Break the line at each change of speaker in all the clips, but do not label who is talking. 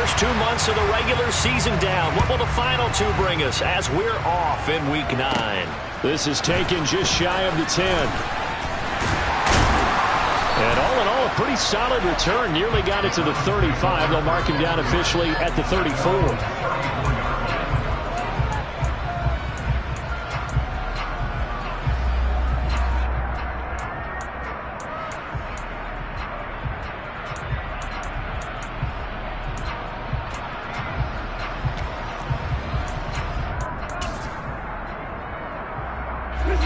first 2 months of the regular season down. What will the final two bring us as we're off in Week 9?
This is taken just shy of the 10. And all in all, a pretty solid return. Nearly got it to the 35. They'll mark him down officially at the 34.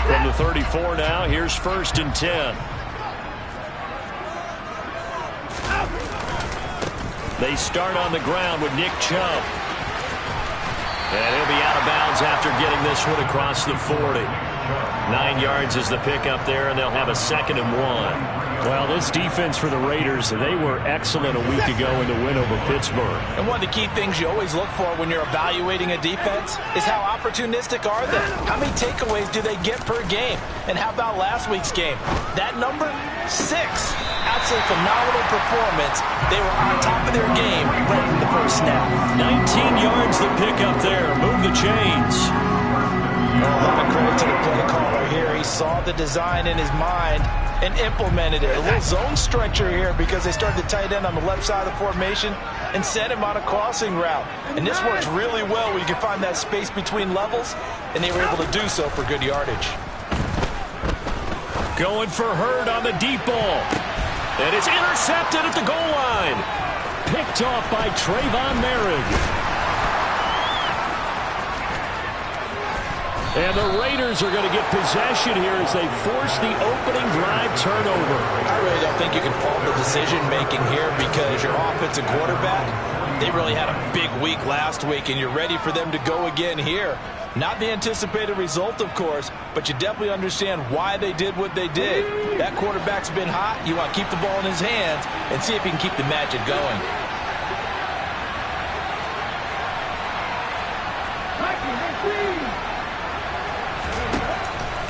From the 34 now, here's 1st and 10. They start on the ground with Nick Chubb. And he'll be out of bounds after getting this one across the 40. 9 yards is the pickup there, and they'll have a 2nd and 1.
Well, this defense for the Raiders, they were excellent a week ago in the win over Pittsburgh.
And one of the key things you always look for when you're evaluating a defense is how opportunistic are they? How many takeaways do they get per game? And how about last week's game? That number? 6. Absolutely phenomenal performance. They were on top of their game right from the first snap.
19 yards the pickup there. Move the chains.
A lot of credit to the play caller here. He saw the design in his mind and implemented it. A little zone stretcher here because they started the tight end on the left side of the formation and sent him on a crossing route. And this works really well when you can find that space between levels, and they were able to do so for good yardage.
Going for Hurd on the deep ball. And it's intercepted at the goal line.
Picked off by Trayvon Merrick. And the Raiders are going to get possession here as they force the opening drive turnover.
I really don't think you can fault the decision-making here because your offensive quarterback, they really had a big week last week, and you're ready for them to go again here. Not the anticipated result, of course, but you definitely understand why they did what they did. That quarterback's been hot. You want to keep the ball in his hands and see if he can keep the magic going.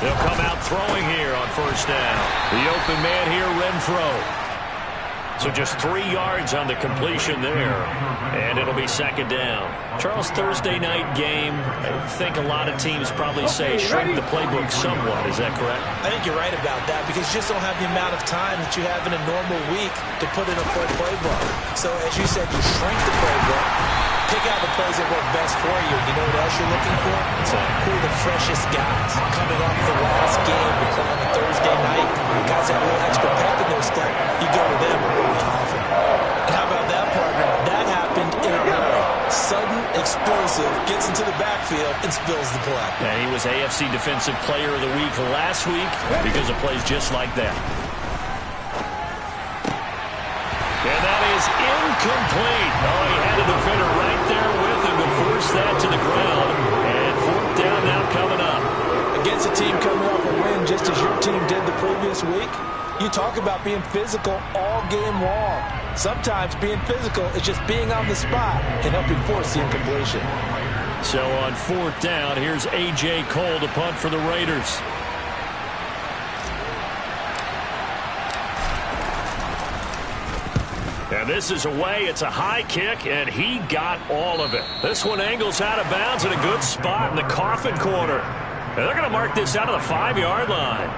They'll come out throwing here on 1st down. The open man here, Renfro. So just 3 yards on the completion there. And it'll be 2nd down. Charles, Thursday night game, I think a lot of teams probably say shrink the playbook somewhat. Is that correct?
I think you're right about that because you just don't have the amount of time that you have in a normal week to put in a full playbook. So as you said, you shrink the playbook. Pick out the plays that work best for you. You know what else you're looking for? Who are the freshest guys coming off the last game to play on a Thursday night? Guys that have a little extra pep in their step, you go to them really often. And how about that, partner? That happened in a hurry. Sudden, explosive, gets into the backfield and spills the play.
And he was AFC Defensive Player of the Week last week because of plays just like that. And that is incomplete. Oh, he had a defender right there with him to force that to the ground. And 4th down now coming up.
Against a team coming off a win just as your team did the previous week, you talk about being physical all game long. Sometimes being physical is just being on the spot and helping force the incompletion.
So on 4th down, here's A.J. Cole to punt for the Raiders. And this is away. It's a high kick, and he got all of it. This one angles out of bounds in a good spot in the coffin corner. And they're going to mark this out of the 5-yard line.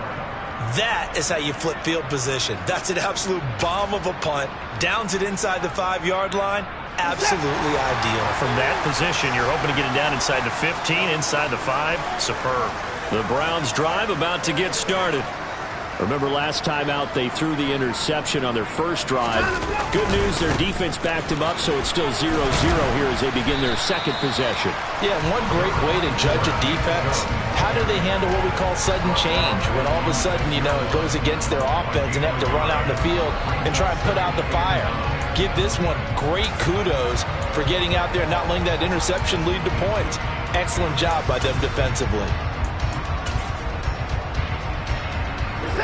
That is how you flip field position. That's an absolute bomb of a punt. Downs it inside the 5-yard line. Absolutely ideal.
From that position, you're hoping to get it down inside the 15, inside the 5. Superb. The Browns drive about to get started. Remember last time out they threw the interception on their first drive. Good news, their defense backed them up, so it's still 0-0 here as they begin their 2nd possession.
Yeah, one great way to judge a defense, how do they handle what we call sudden change? When all of a sudden, you know, it goes against their offense and they have to run out in the field and try and put out the fire. Give this one great kudos for getting out there and not letting that interception lead to points. Excellent job by them defensively.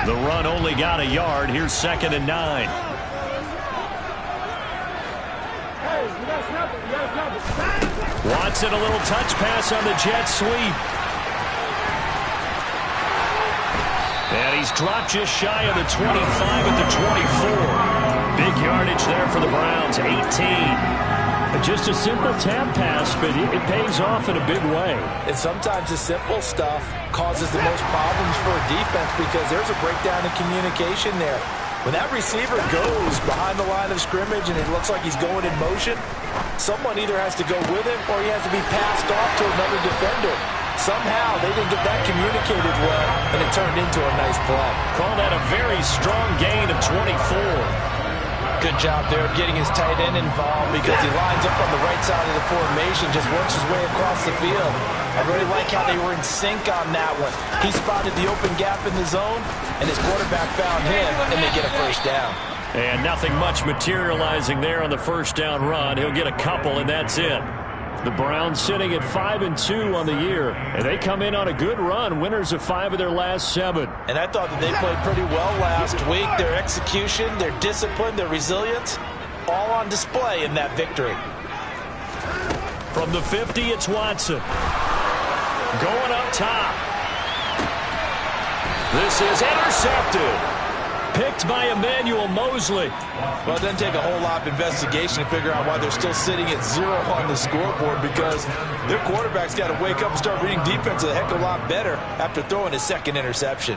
The run only got a yard. Here's 2nd and 9. Watson, a little touch pass on the jet sweep. And he's dropped just shy of the 25 at the 24. Big yardage there for the Browns, 18.
Just a simple tap pass, but it pays off in a big way.
And sometimes the simple stuff causes the most problems for a defense because there's a breakdown in communication there. When that receiver goes behind the line of scrimmage and it looks like he's going in motion, someone either has to go with him or he has to be passed off to another defender. Somehow they didn't get that communicated well, and it turned into a nice play.
Call that a very strong gain of 24.
Good job there of getting his tight end involved because he lines up on the right side of the formation, just works his way across the field. I really like how they were in sync on that one. He spotted the open gap in the zone, and his quarterback found him, and they get a first down.
And nothing much materializing there on the first down run. He'll get a couple, and that's it. The Browns sitting at 5-2 on the year, and they come in on a good run, winners of 5 of their last 7.
And I thought that they played pretty well last week. Their execution, their discipline, their resilience, all on display in that victory.
From the 50, it's Watson. Going up top. This is intercepted. Picked by Emmanuel Mosley.
Well, it doesn't take a whole lot of investigation to figure out why they're still sitting at 0 on the scoreboard because their quarterback's got to wake up and start reading defense a heck of a lot better after throwing his second interception.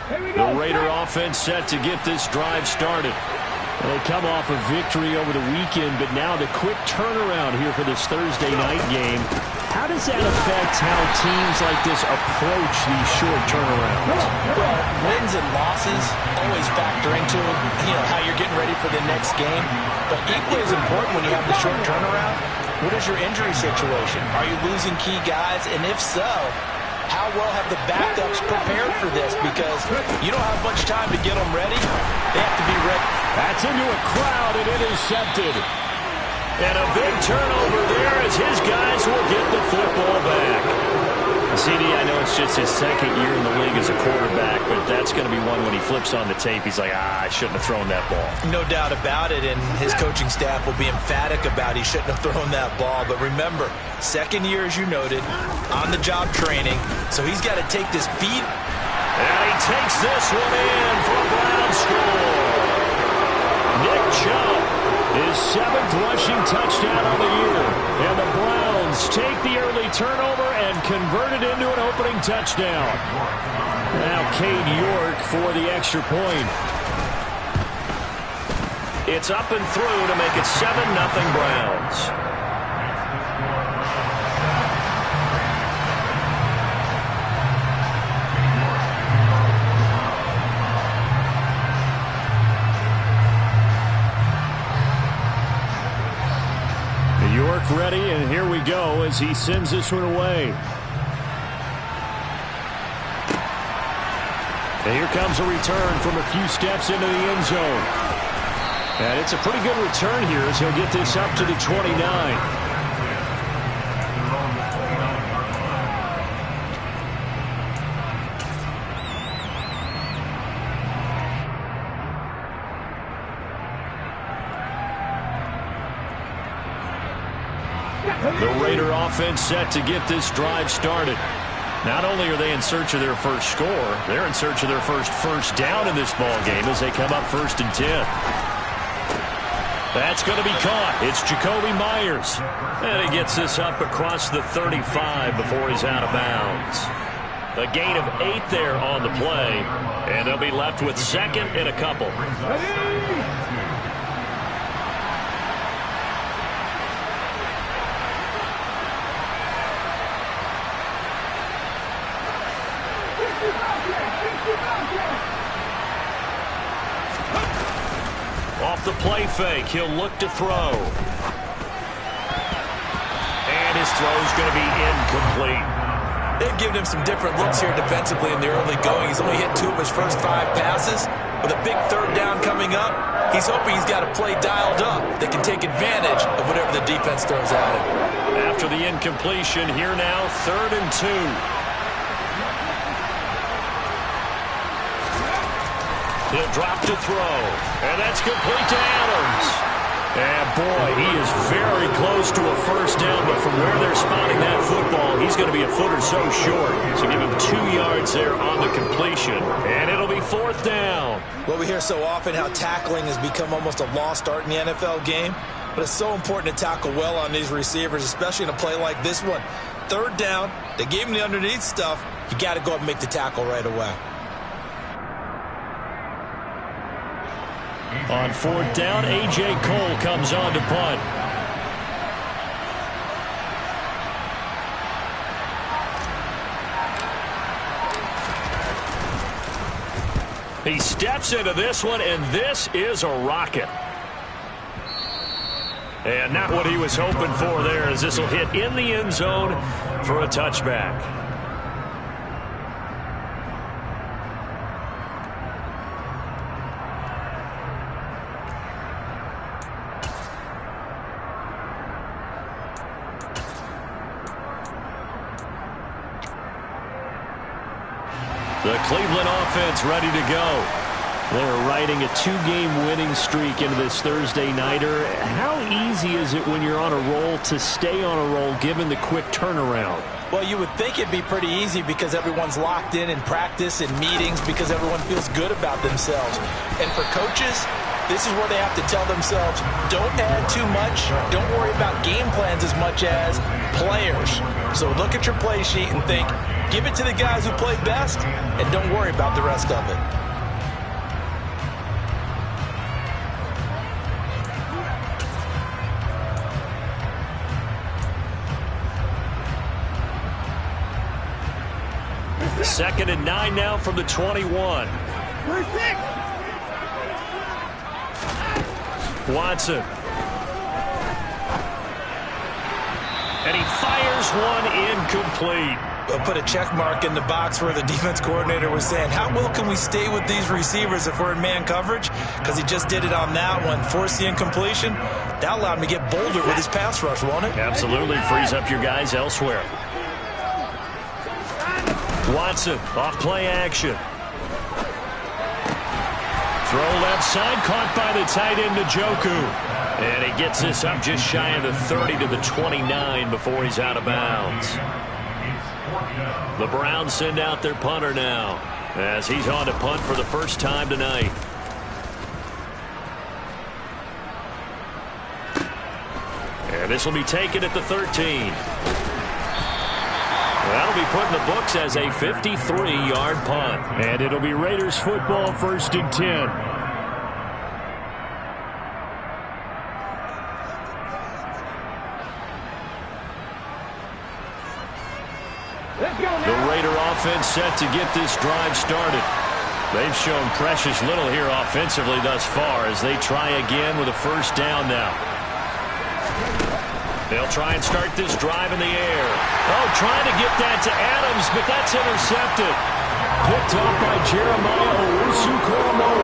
The Raider offense set to get this drive started. They come off a victory over the weekend, but now the quick turnaround here for this Thursday night game. How does that affect how teams like this approach these short turnarounds?
Well, wins and losses always factor into how you're getting ready for the next game. But equally as important when you have the short turnaround, what is your injury situation? Are you losing key guys? And if so, how well have the backups prepared for this? Because you don't have much time to get them ready. They have to be ready.
That's into a crowd and intercepted.
And a big turnover there as his guys will get the football back. CD, I know it's just his second year in the league as a quarterback, but that's going to be one when he flips on the tape. He's like, I shouldn't have thrown that ball.
No doubt about it, and his coaching staff will be emphatic about he shouldn't have thrown that ball. But remember, second year, as you noted, on-the-job training, so he's got to take this beat.
And he takes this one in for a Brown score. Nick Chubb, his 7th rushing touchdown on the year. And the Browns take the early turnover and convert it into an opening touchdown. Now Cade York for the extra point. It's up and through to make it 7-0 Browns. York ready, and here we go as he sends this one away. And here comes a return from a few steps into the end zone. And it's a pretty good return here as he'll get this up to the 29. The Raider offense set to get this drive started. Not only are they in search of their first score, they're in search of their first down in this ball game as they come up 1st and 10. That's going to be caught. It's Jacoby Myers. And he gets this up across the 35 before he's out of bounds. A gain of 8 there on the play, and they'll be left with 2nd and a couple. Off the play fake, he'll look to throw. And his throw's going to be incomplete.
They've given him some different looks here defensively in the early going. He's only hit 2 of his first 5 passes. With a big 3rd down coming up, he's hoping he's got a play dialed up that can take advantage of whatever the defense throws at him.
After the incompletion, here now, 3rd and 2. He'll drop to throw, and that's complete to Adams. And boy, he is very close to a first down, but from where they're spotting that football, he's going to be a foot or so short. So give him 2 yards there on the completion, and it'll be 4th down.
Well, we hear so often how tackling has become almost a lost art in the NFL game, but it's so important to tackle well on these receivers, especially in a play like this one. 3rd down, they gave him the underneath stuff. You got to go up and make the tackle right away.
On 4th down, A.J. Cole comes on to punt.
He steps into this one, and this is a rocket. And not what he was hoping for there, as this will hit in the end zone for a touchback. The Cleveland offense ready to go.
They're riding a 2-game winning streak into this Thursday nighter. How easy is it when you're on a roll to stay on a roll given the quick turnaround?
Well, you would think it'd be pretty easy because everyone's locked in practice and meetings because everyone feels good about themselves. And for coaches, this is where they have to tell themselves, don't add too much. Don't worry about game plans as much as players. So look at your play sheet and think, give it to the guys who play best, and don't worry about the rest of it.
Second and 9 now from the 21. Watson. And he fires one incomplete.
We'll put a check mark in the box where the defense coordinator was saying, how well can we stay with these receivers if we're in man coverage? Because he just did it on that one. Forced the incompletion. That allowed him to get bolder with his pass rush, won't it?
Absolutely. Frees up your guys elsewhere. Watson off play action. Throw left side, caught by the tight end Njoku. And he gets this up just shy of the 30 to the 29 before he's out of bounds. The Browns send out their punter now as he's on to punt for the first time tonight. And this will be taken at the 13. That'll be put in the books as a 53-yard punt.
And it'll be Raiders football, 1st and 10.
The Raider offense set to get this drive started. They've shown precious little here offensively thus far as they try again with a first down now. They'll try and start this drive in the air. Oh, trying to get that to Adams, but that's intercepted.
Picked up by Jeremiah Owusu-Koramoah.